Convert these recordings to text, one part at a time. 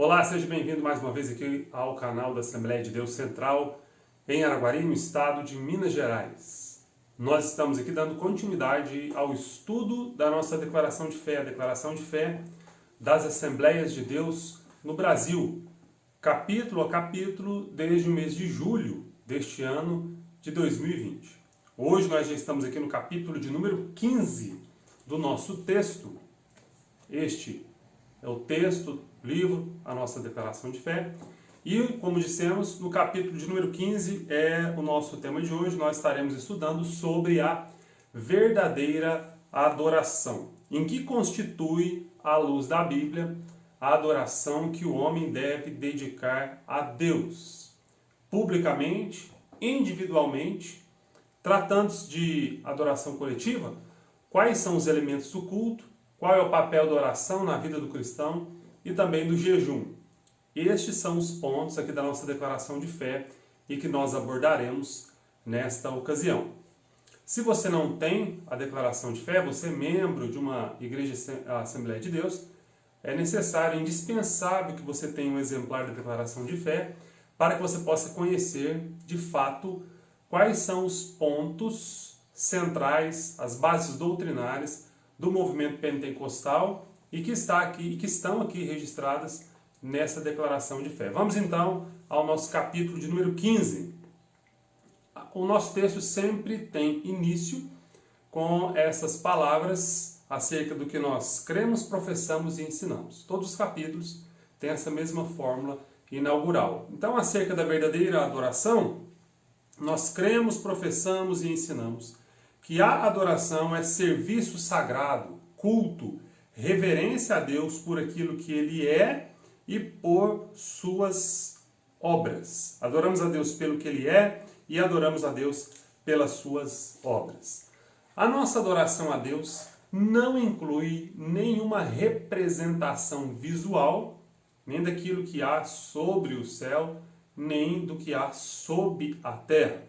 Olá, seja bem-vindo mais uma vez aqui ao canal da Assembleia de Deus Central em Araguari, no estado de Minas Gerais. Nós estamos aqui dando continuidade ao estudo da nossa declaração de fé, a declaração de fé das Assembleias de Deus no Brasil, capítulo a capítulo, desde o mês de julho deste ano de 2020. Hoje nós já estamos aqui no capítulo de número 15 do nosso texto. Este é o texto, livro, a nossa declaração de fé. E, como dissemos, no capítulo de número 15 é o nosso tema de hoje. Nós estaremos estudando sobre a verdadeira adoração. Em que constitui, à luz da Bíblia, a adoração que o homem deve dedicar a Deus. Publicamente, individualmente, tratando-se de adoração coletiva, quais são os elementos do culto, qual é o papel da oração na vida do cristão e também do jejum. Estes são os pontos aqui da nossa declaração de fé e que nós abordaremos nesta ocasião. Se você não tem a declaração de fé, você é membro de uma igreja Assembleia de Deus, é necessário, indispensável que você tenha um exemplar da declaração de fé para que você possa conhecer de fato quais são os pontos centrais, as bases doutrinárias do movimento pentecostal e que estão aqui registradas nessa declaração de fé. Vamos então ao nosso capítulo de número 15. O nosso texto sempre tem início com essas palavras acerca do que nós cremos, professamos e ensinamos. Todos os capítulos têm essa mesma fórmula inaugural. Então, acerca da verdadeira adoração, nós cremos, professamos e ensinamos que a adoração é serviço sagrado, culto, reverência a Deus por aquilo que Ele é e por suas obras. Adoramos a Deus pelo que Ele é e adoramos a Deus pelas suas obras. A nossa adoração a Deus não inclui nenhuma representação visual, nem daquilo que há sobre o céu, nem do que há sob a terra.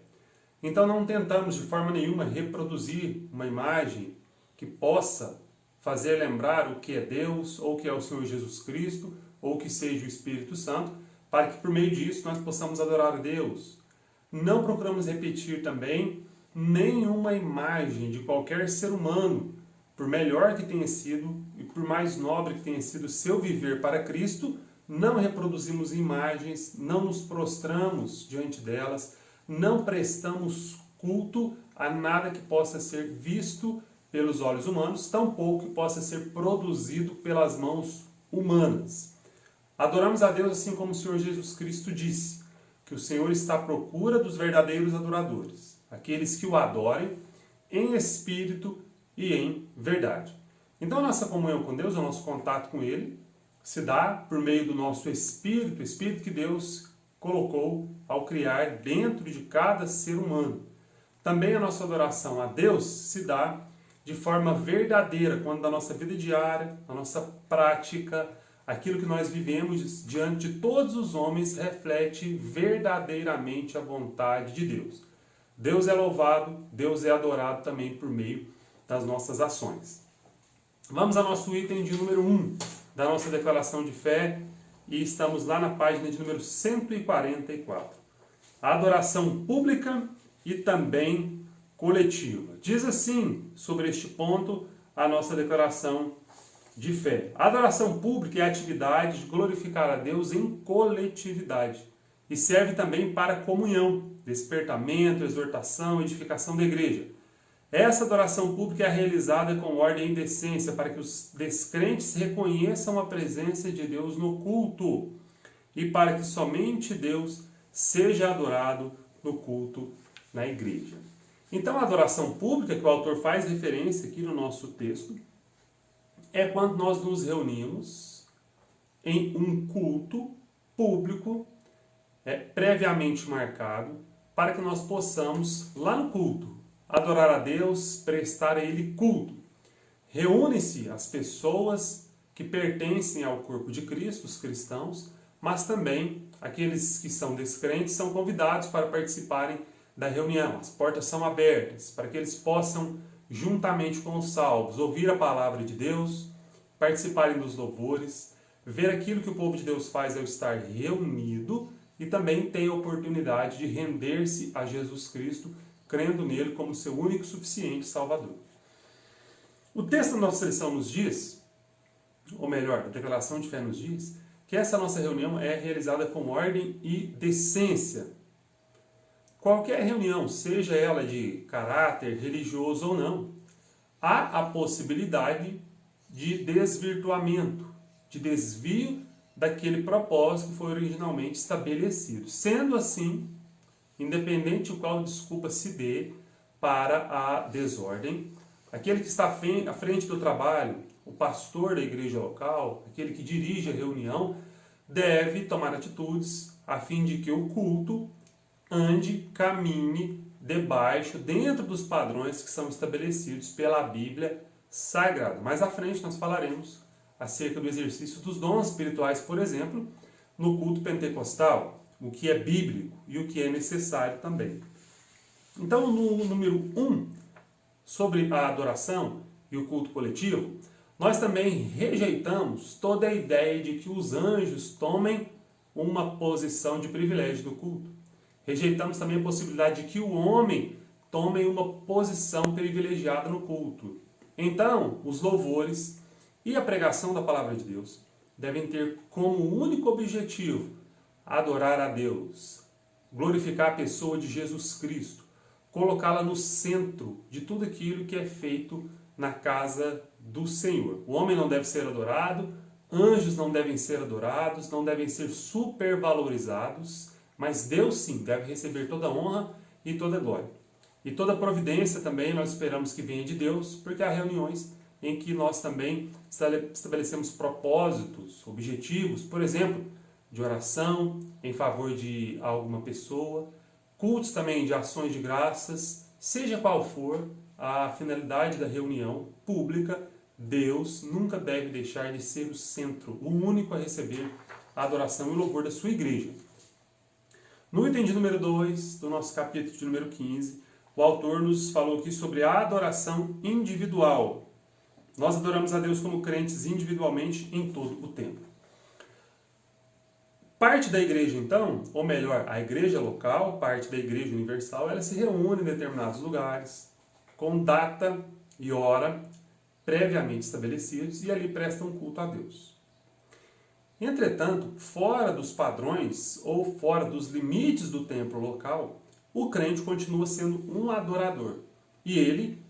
Então não tentamos de forma nenhuma reproduzir uma imagem que possa fazer lembrar o que é Deus, ou o que é o Senhor Jesus Cristo, ou que seja o Espírito Santo, para que por meio disso nós possamos adorar a Deus. Não procuramos repetir também nenhuma imagem de qualquer ser humano, por melhor que tenha sido e por mais nobre que tenha sido o seu viver para Cristo, não reproduzimos imagens, não nos prostramos diante delas, não prestamos culto a nada que possa ser visto pelos olhos humanos, tampouco que possa ser produzido pelas mãos humanas. Adoramos a Deus assim como o Senhor Jesus Cristo disse, que o Senhor está à procura dos verdadeiros adoradores, aqueles que o adorem em espírito e em verdade. Então a nossa comunhão com Deus, o nosso contato com Ele, se dá por meio do nosso espírito, o espírito que Deus colocou ao criar dentro de cada ser humano. Também a nossa adoração a Deus se dá de forma verdadeira, quando na nossa vida diária, na nossa prática, aquilo que nós vivemos diante de todos os homens reflete verdadeiramente a vontade de Deus. Deus é louvado, Deus é adorado também por meio das nossas ações. Vamos ao nosso item de número 1 da nossa declaração de fé e estamos lá na página de número 144. A adoração pública e também coletiva. Diz assim sobre este ponto a nossa declaração de fé. A adoração pública é a atividade de glorificar a Deus em coletividade e serve também para comunhão, despertamento, exortação, edificação da igreja. Essa adoração pública é realizada com ordem e decência para que os descrentes reconheçam a presença de Deus no culto e para que somente Deus seja adorado no culto na igreja. Então a adoração pública que o autor faz referência aqui no nosso texto é quando nós nos reunimos em um culto público previamente marcado para que nós possamos lá no culto adorar a Deus, prestar a Ele culto. Reúnem-se as pessoas que pertencem ao corpo de Cristo, os cristãos, mas também aqueles que são descrentes são convidados para participarem da reunião. As portas são abertas para que eles possam, juntamente com os salvos, ouvir a palavra de Deus, participarem dos louvores, ver aquilo que o povo de Deus faz ao estar reunido e também ter a oportunidade de render-se a Jesus Cristo, crendo nele como seu único e suficiente Salvador. O texto da nossa lição nos diz, ou melhor, a declaração de fé nos diz, que essa nossa reunião é realizada com ordem e decência. Qualquer reunião, seja ela de caráter religioso ou não, há a possibilidade de desvirtuamento, de desvio daquele propósito que foi originalmente estabelecido. Sendo assim, independente de qual desculpa se dê para a desordem, aquele que está à frente do trabalho, o pastor da igreja local, aquele que dirige a reunião, deve tomar atitudes a fim de que o culto ande, caminhe debaixo, dentro dos padrões que são estabelecidos pela Bíblia Sagrada. Mais à frente nós falaremos acerca do exercício dos dons espirituais, por exemplo, no culto pentecostal, o que é bíblico e o que é necessário também. Então, no número 1, sobre a adoração e o culto coletivo, nós também rejeitamos toda a ideia de que os anjos tomem uma posição de privilégio do culto. Rejeitamos também a possibilidade de que o homem tome uma posição privilegiada no culto. Então, os louvores e a pregação da palavra de Deus devem ter como único objetivo adorar a Deus, glorificar a pessoa de Jesus Cristo, colocá-la no centro de tudo aquilo que é feito na casa do Senhor. O homem não deve ser adorado, anjos não devem ser adorados, não devem ser supervalorizados, mas Deus sim deve receber toda a honra e toda a glória. E toda providência também nós esperamos que venha de Deus, porque há reuniões em que nós também estabelecemos propósitos, objetivos, por exemplo, de oração em favor de alguma pessoa, cultos também de ações de graças, seja qual for a finalidade da reunião pública, Deus nunca deve deixar de ser o centro, o único a receber a adoração e o louvor da sua igreja. No item de número 2 do nosso capítulo de número 15, o autor nos falou aqui sobre a adoração individual. Nós adoramos a Deus como crentes individualmente em todo o tempo. Parte da igreja, então, ou melhor, a igreja local, parte da igreja universal, ela se reúne em determinados lugares, com data e hora previamente estabelecidos, e ali prestam culto a Deus. Entretanto, fora dos padrões ou fora dos limites do templo local, o crente continua sendo um adorador. E ele,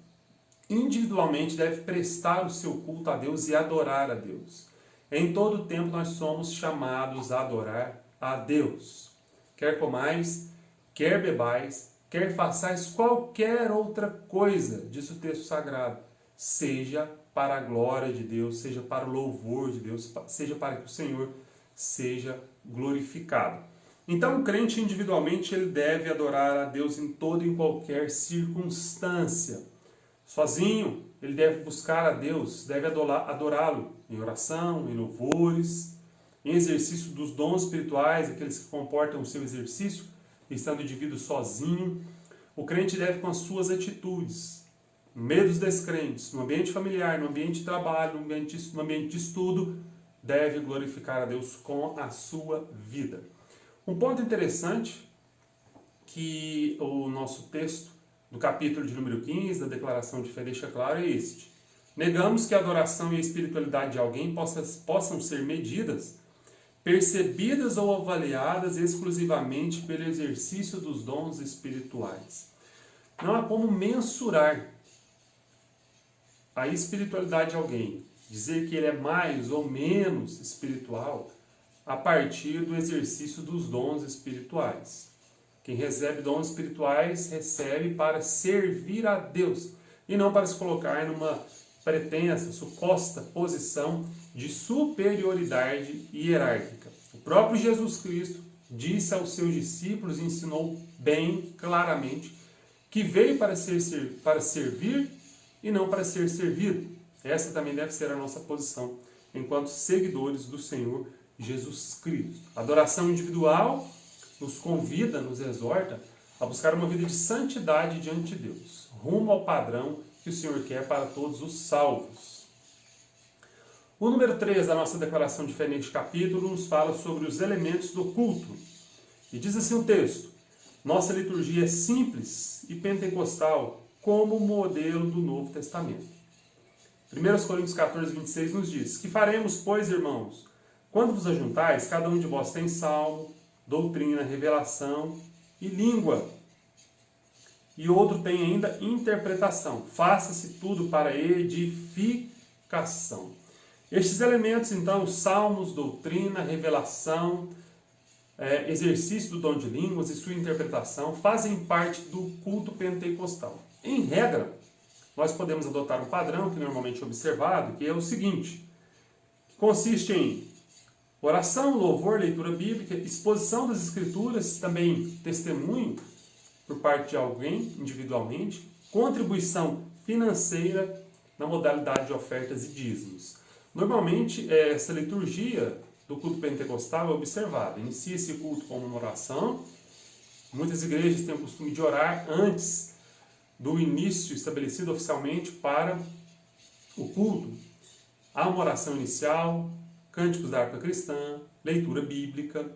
individualmente, deve prestar o seu culto a Deus e adorar a Deus. Em todo o tempo nós somos chamados a adorar a Deus. Quer comais, quer bebais, quer façais qualquer outra coisa, diz o texto sagrado, seja para a glória de Deus, seja para o louvor de Deus, seja para que o Senhor seja glorificado. Então o crente individualmente ele deve adorar a Deus em toda e em qualquer circunstância. Sozinho, ele deve buscar a Deus, deve adorá-lo em oração, em louvores, em exercício dos dons espirituais, aqueles que comportam o seu exercício, estando o indivíduo sozinho. O crente deve, com as suas atitudes, no meio dos descrentes, no ambiente familiar, no ambiente de trabalho, no ambiente de estudo, deve glorificar a Deus com a sua vida. Um ponto interessante que o nosso texto do capítulo de número 15 da declaração de fé deixa claro é este. Negamos que a adoração e a espiritualidade de alguém possam ser medidas, percebidas ou avaliadas exclusivamente pelo exercício dos dons espirituais. Não há como mensurar a espiritualidade de alguém, dizer que ele é mais ou menos espiritual a partir do exercício dos dons espirituais. Quem recebe dons espirituais recebe para servir a Deus e não para se colocar numa pretensa, suposta posição de superioridade hierárquica. O próprio Jesus Cristo disse aos seus discípulos e ensinou bem claramente que veio para servir e não para ser servido. Essa também deve ser a nossa posição enquanto seguidores do Senhor Jesus Cristo. A adoração individual nos convida, nos exorta a buscar uma vida de santidade diante de Deus, rumo ao padrão que o Senhor quer para todos os salvos. O número 3 da nossa declaração de fé neste capítulo nos fala sobre os elementos do culto. E diz assim o texto: nossa liturgia é simples e pentecostal, como o modelo do Novo Testamento. 1 Coríntios 14, 26 nos diz: que faremos, pois, irmãos? Quando vos ajuntais, cada um de vós tem salmo, doutrina, revelação e língua. E outro tem ainda interpretação. Faça-se tudo para edificação. Estes elementos, então, os salmos, doutrina, revelação, exercício do dom de línguas e sua interpretação, fazem parte do culto pentecostal. Em regra, nós podemos adotar um padrão que normalmente é observado, que é o seguinte, que consiste em oração, louvor, leitura bíblica, exposição das escrituras, também testemunho por parte de alguém, individualmente, contribuição financeira na modalidade de ofertas e dízimos. Normalmente, essa liturgia do culto pentecostal é observada. Inicia esse culto com uma oração. Muitas igrejas têm o costume de orar antes do início estabelecido oficialmente para o culto. Há uma oração inicial, cânticos da harpa cristã, leitura bíblica,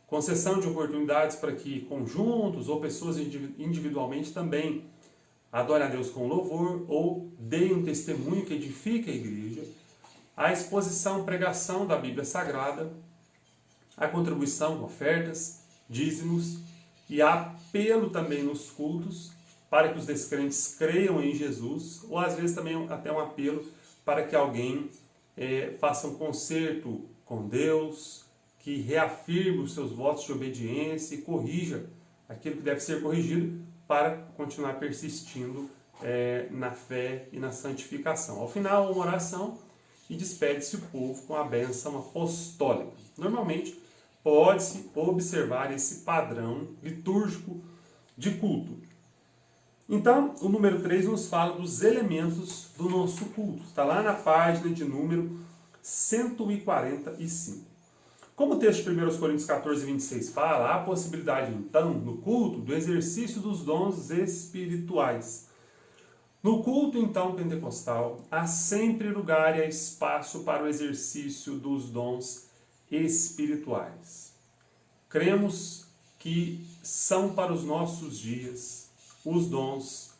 concessão de oportunidades para que conjuntos ou pessoas individualmente também adorem a Deus com louvor ou deem um testemunho que edifique a igreja, a exposição, pregação da Bíblia Sagrada, a contribuição, ofertas, dízimos e apelo também nos cultos para que os descrentes creiam em Jesus, ou às vezes também até um apelo para que alguém faça um concerto com Deus, que reafirme os seus votos de obediência e corrija aquilo que deve ser corrigido para continuar persistindo na fé e na santificação. Ao final, uma oração e despede-se o povo com a bênção apostólica. Normalmente, pode-se observar esse padrão litúrgico de culto. Então, o número 3 nos fala dos elementos do nosso culto. Está lá na página de número 145. Como o texto de 1 Coríntios 14, 26 fala, há a possibilidade, então, no culto, do exercício dos dons espirituais. No culto, então, pentecostal, há sempre lugar e espaço para o exercício dos dons espirituais. Cremos que são para os nossos dias os dons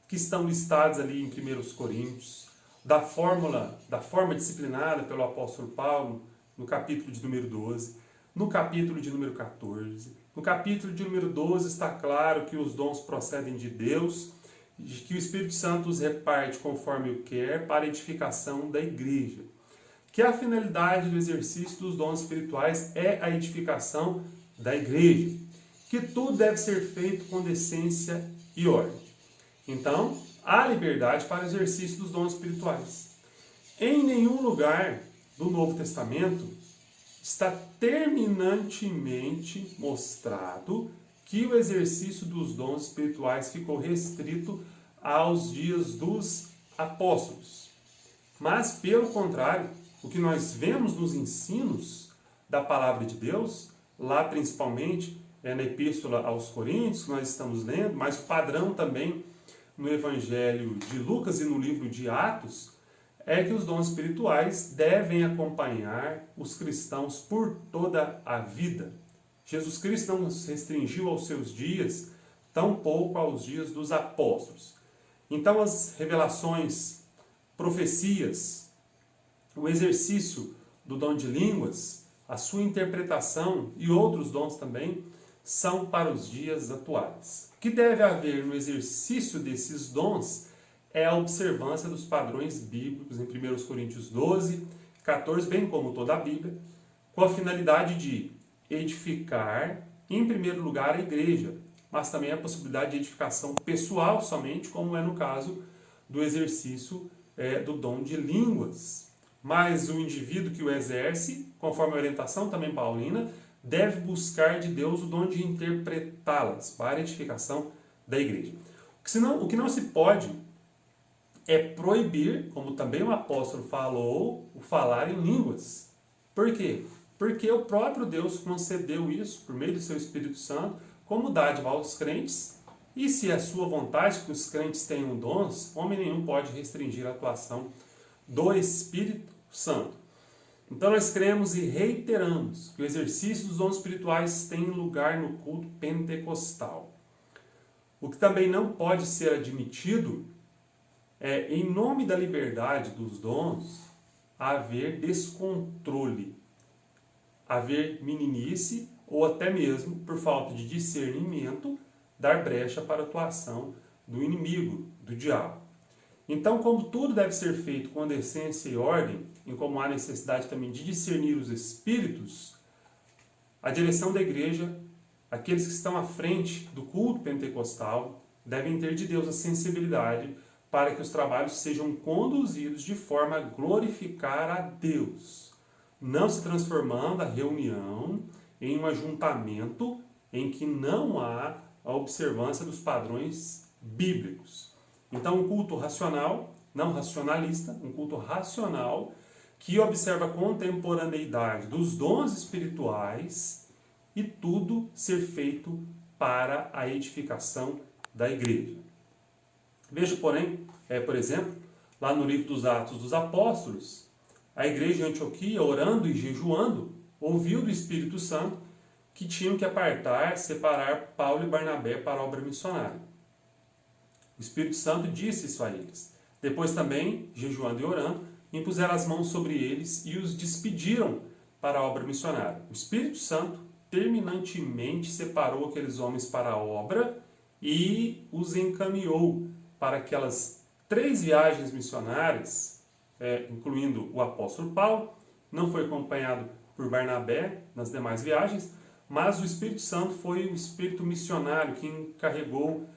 que estão listados ali em 1 Coríntios, da forma disciplinada pelo apóstolo Paulo, no capítulo de número 12, no capítulo de número 14. No capítulo de número 12 está claro que os dons procedem de Deus, de que o Espírito Santo os reparte conforme o quer para a edificação da igreja. Que a finalidade do exercício dos dons espirituais é a edificação da igreja. Que tudo deve ser feito com decência e ordem. Então, há liberdade para o exercício dos dons espirituais. Em nenhum lugar do Novo Testamento está terminantemente mostrado que o exercício dos dons espirituais ficou restrito aos dias dos apóstolos. Mas, pelo contrário, o que nós vemos nos ensinos da palavra de Deus, lá principalmente na Epístola aos Coríntios, que nós estamos lendo, mas o padrão também no Evangelho de Lucas e no livro de Atos, é que os dons espirituais devem acompanhar os cristãos por toda a vida. Jesus Cristo não se restringiu aos seus dias, tampouco aos dias dos apóstolos. Então as revelações, profecias, o exercício do dom de línguas, a sua interpretação e outros dons também são para os dias atuais. O que deve haver no exercício desses dons é a observância dos padrões bíblicos em 1 Coríntios 12, 14, bem como toda a Bíblia, com a finalidade de edificar, em primeiro lugar, a igreja, mas também a possibilidade de edificação pessoal somente, como é no caso do exercício do dom de línguas. Mas o indivíduo que o exerce, conforme a orientação também paulina, deve buscar de Deus o dom de interpretá-las para a edificação da igreja. O que não se pode é proibir, como também o apóstolo falou, o falar em línguas. Por quê? Porque o próprio Deus concedeu isso, por meio do seu Espírito Santo, como dádiva aos crentes, e se é sua vontade que os crentes tenham dons, homem nenhum pode restringir a atuação do Espírito Santo. Então nós cremos e reiteramos que o exercício dos dons espirituais tem lugar no culto pentecostal. O que também não pode ser admitido é, em nome da liberdade dos dons, haver descontrole, haver meninice ou até mesmo, por falta de discernimento, dar brecha para a atuação do inimigo, do diabo. Então, como tudo deve ser feito com decência e ordem, e como há necessidade também de discernir os espíritos, a direção da igreja, aqueles que estão à frente do culto pentecostal, devem ter de Deus a sensibilidade para que os trabalhos sejam conduzidos de forma a glorificar a Deus, não se transformando a reunião em um ajuntamento em que não há a observância dos padrões bíblicos. Então, um culto racional, não racionalista, um culto racional, que observa a contemporaneidade dos dons espirituais e tudo ser feito para a edificação da igreja. Veja, porém, por exemplo, lá no livro dos Atos dos Apóstolos, a igreja de Antioquia, orando e jejuando, ouviu do Espírito Santo que tinham que apartar, separar Paulo e Barnabé para a obra missionária. O Espírito Santo disse isso a eles. Depois também, jejuando e orando, impuseram as mãos sobre eles e os despediram para a obra missionária. O Espírito Santo terminantemente separou aqueles homens para a obra e os encaminhou para aquelas 3 viagens missionárias, incluindo o apóstolo Paulo. Não foi acompanhado por Barnabé nas demais viagens, mas o Espírito Santo foi o Espírito missionário que encarregou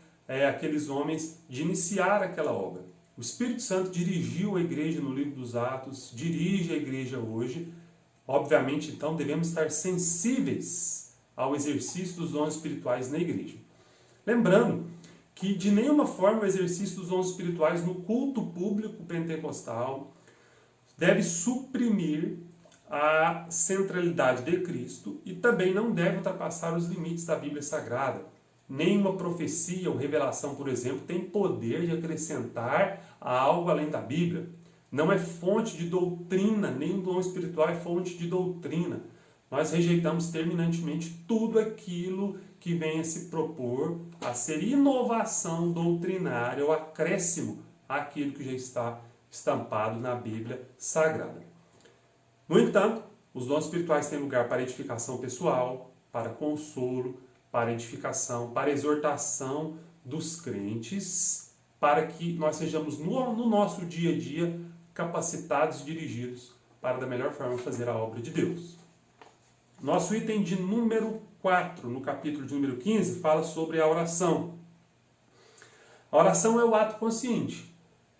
aqueles homens de iniciar aquela obra. O Espírito Santo dirigiu a igreja no livro dos Atos, dirige a igreja hoje. Obviamente, então, devemos estar sensíveis ao exercício dos dons espirituais na igreja. Lembrando que de nenhuma forma o exercício dos dons espirituais no culto público pentecostal deve suprimir a centralidade de Cristo e também não deve ultrapassar os limites da Bíblia Sagrada. Nenhuma profecia ou revelação, por exemplo, tem poder de acrescentar algo além da Bíblia. Não é fonte de doutrina, nenhum dom espiritual é fonte de doutrina. Nós rejeitamos terminantemente tudo aquilo que venha se propor a ser inovação doutrinária ou acréscimo àquilo que já está estampado na Bíblia Sagrada. No entanto, os dons espirituais têm lugar para edificação pessoal, para consolo, para edificação, para exortação dos crentes, para que nós sejamos no nosso dia a dia capacitados e dirigidos para da melhor forma fazer a obra de Deus. Nosso item de número 4, no capítulo de número 15, fala sobre a oração. A oração é o ato consciente,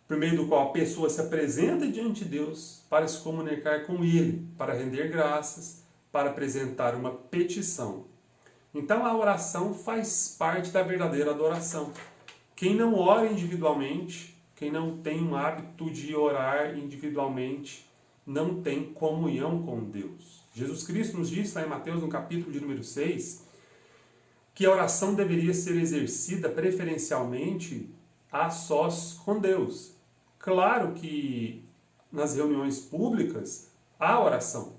por meio do qual a pessoa se apresenta diante de Deus para se comunicar com Ele, para render graças, para apresentar uma petição. Então a oração faz parte da verdadeira adoração. Quem não ora individualmente, quem não tem um hábito de orar individualmente, não tem comunhão com Deus. Jesus Cristo nos diz lá em Mateus, no capítulo de número 6, que a oração deveria ser exercida preferencialmente a sós com Deus. Claro que nas reuniões públicas há oração,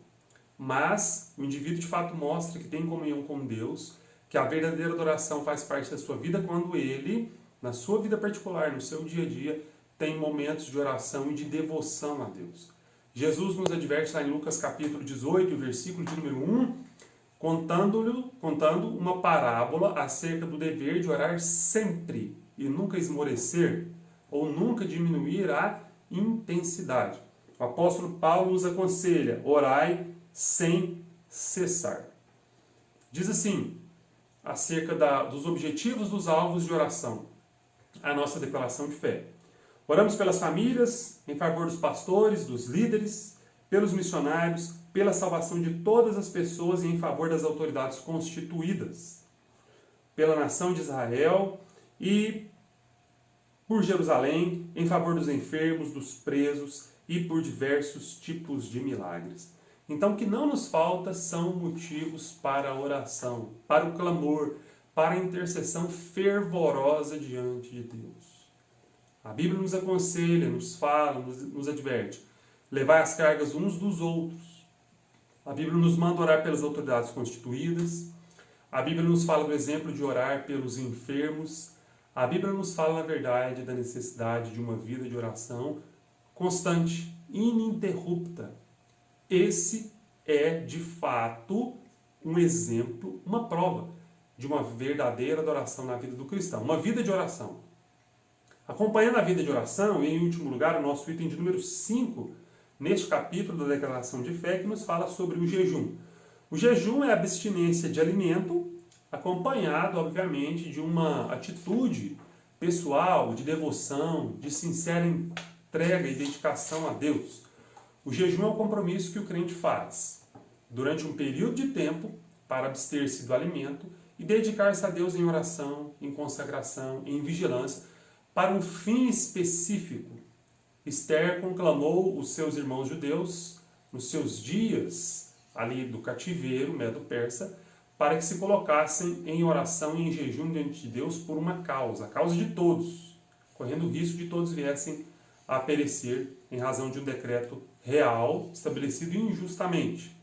mas o indivíduo de fato mostra que tem comunhão com Deus, que a verdadeira adoração faz parte da sua vida quando ele, na sua vida particular, no seu dia a dia, tem momentos de oração e de devoção a Deus. Jesus nos adverte lá em Lucas capítulo 18, versículo de número 1, contando uma parábola acerca do dever de orar sempre e nunca esmorecer ou nunca diminuir a intensidade. O apóstolo Paulo nos aconselha: orai sem cessar. Diz assim, acerca dos objetivos dos alvos de oração, a nossa declaração de fé. Oramos pelas famílias, em favor dos pastores, dos líderes, pelos missionários, pela salvação de todas as pessoas e em favor das autoridades constituídas, pela nação de Israel e por Jerusalém, em favor dos enfermos, dos presos e por diversos tipos de milagres. Então, o que não nos falta são motivos para a oração, para o clamor, para a intercessão fervorosa diante de Deus. A Bíblia nos aconselha, nos fala, nos adverte: levai as cargas uns dos outros A Bíblia nos manda orar pelas autoridades constituídas. A Bíblia nos fala do exemplo de orar pelos enfermos. A Bíblia nos fala, na verdade, da necessidade de uma vida de oração constante, ininterrupta. Esse é, de fato, um exemplo, uma prova de uma verdadeira adoração na vida do cristão. Uma vida de oração. Acompanhando a vida de oração, e em último lugar, o nosso item de número 5, neste capítulo da declaração de fé, que nos fala sobre o jejum. O jejum é a abstinência de alimento, acompanhado, obviamente, de uma atitude pessoal, de devoção, de sincera entrega e dedicação a Deus. O jejum é o compromisso que o crente faz durante um período de tempo para abster-se do alimento e dedicar-se a Deus em oração, em consagração, em vigilância, para um fim específico. Esther conclamou os seus irmãos judeus nos seus dias ali do cativeiro medo-persa para que se colocassem em oração e em jejum diante de Deus por uma causa, a causa de todos, correndo o risco de todos viessem a perecer em razão de um decreto real estabelecido injustamente.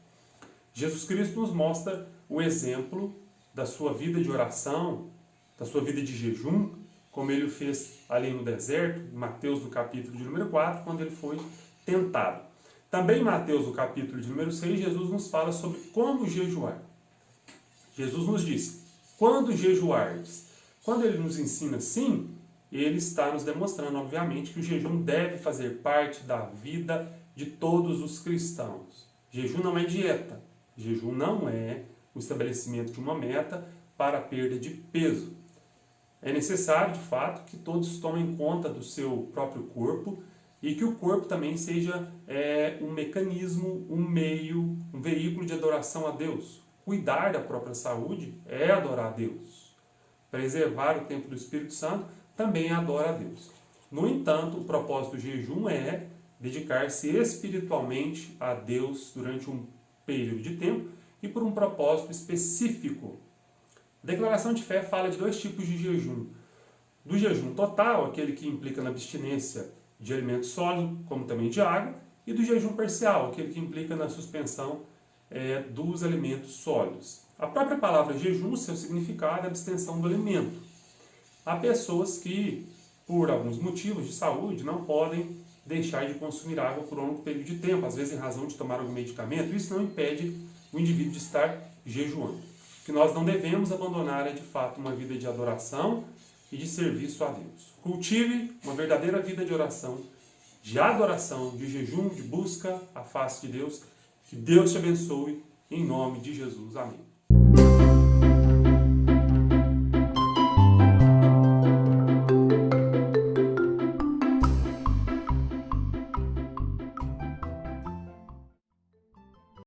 Jesus Cristo nos mostra o exemplo da sua vida de oração, da sua vida de jejum, como ele o fez ali no deserto, em Mateus no capítulo de número 4, quando ele foi tentado. Também em Mateus no capítulo de número 6, Jesus nos fala sobre como jejuar. Jesus nos diz, quando jejuardes? Quando ele nos ensina assim, ele está nos demonstrando, obviamente, que o jejum deve fazer parte da vida de todos os cristãos. Jejum não é dieta. Jejum não é o estabelecimento de uma meta para a perda de peso. É necessário, de fato, que todos tomem conta do seu próprio corpo e que o corpo também seja um mecanismo, um meio, um veículo de adoração a Deus. Cuidar da própria saúde é adorar a Deus. Preservar o templo do Espírito Santo também adora a Deus. No entanto, o propósito do jejum é dedicar-se espiritualmente a Deus durante um período de tempo e por um propósito específico. A declaração de fé fala de dois tipos de jejum. Do jejum total, aquele que implica na abstinência de alimento sólido, como também de água, e do jejum parcial, aquele que implica na suspensão dos alimentos sólidos. A própria palavra jejum, seu significado é abstenção do alimento. Há pessoas que, por alguns motivos de saúde, não podem deixar de consumir água por um longo período de tempo, às vezes em razão de tomar algum medicamento. Isso não impede o indivíduo de estar jejuando. O que nós não devemos abandonar é, de fato, uma vida de adoração e de serviço a Deus. Cultive uma verdadeira vida de oração, de adoração, de jejum, de busca à face de Deus. Que Deus te abençoe, em nome de Jesus. Amém.